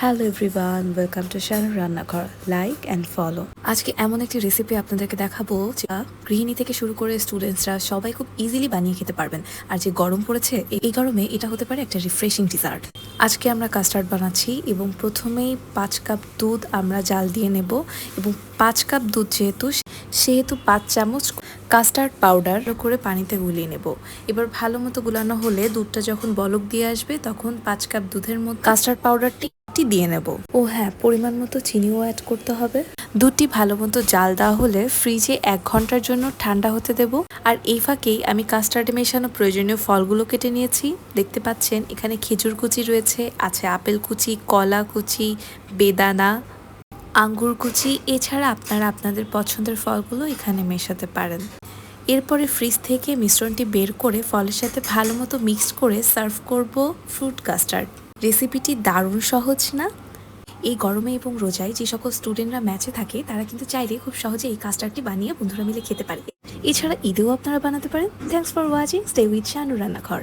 Hello everyone, welcome to Shanu রান্নাঘর। Like and follow. আজকে এমন একটি রেসিপি আপনাদেরকে দেখাবো যা গৃহিণী থেকে শুরু করে স্টুডেন্টসরা সবাই খুব ইজিলি বানিয়ে খেতে পারবেন। আর যে গরম পড়েছে, এই গরমে এটা হতে পারে একটা রিফ্রেশিং ডিজার্ট। আজকে আমরা কাস্টার্ড বানাচ্ছি এবং প্রথমেই 5 কাপ দুধ আমরা জাল দিয়ে নেব এবং 5 কাপ দুধ সেহেতু 5 চামচ কাস্টার্ড পাউডার করে পানিতে গুলিয়ে নেব। এবার ভালো মতো গুলানো হলে দুধটা যখন বলক দিয়ে আসবে তখন 5 কাপ দুধের মধ্যে কাস্টার্ড পাউডারটি দিয়ে নেব। ও হ্যাঁ, পরিমাণ মতো চিনিও অ্যাড করতে হবে। দুধটি ভালো মতো জাল দেওয়া হলে ফ্রিজে 1 ঘন্টার জন্য ঠান্ডা হতে দেব। আর এই ফাঁকেই আমি কাস্টার্ডে মেশানো প্রয়োজনীয় ফলগুলো কেটে নিয়েছি। দেখতে পাচ্ছেন এখানে খেজুর কুচি রয়েছে, আছে আপেল কুচি, কলা কুচি, বেদানা, আঙ্গুর কুচি। এছাড়া আপনারা আপনাদের পছন্দের ফলগুলো এখানে মেশাতে পারেন। এরপরে ফ্রিজ থেকে মিশ্রণটি বের করে ফলের সাথে ভালো মতো মিক্স করে সার্ভ করব ফ্রুট কাস্টার্ড। রেসিপিটি দারুণ সহজ না? এই গরমে এবং রোজায় যে সকল স্টুডেন্টরা ম্যাচে থাকে তারা কিন্তু চাইলে খুব সহজে এই কাস্টার্ডটি বানিয়ে বন্ধুরা মিলে খেতে পারে। এছাড়া ঈদেও আপনারা বানাতে পারেন। Thanks for watching. Stay with Shanu রান্নাঘর।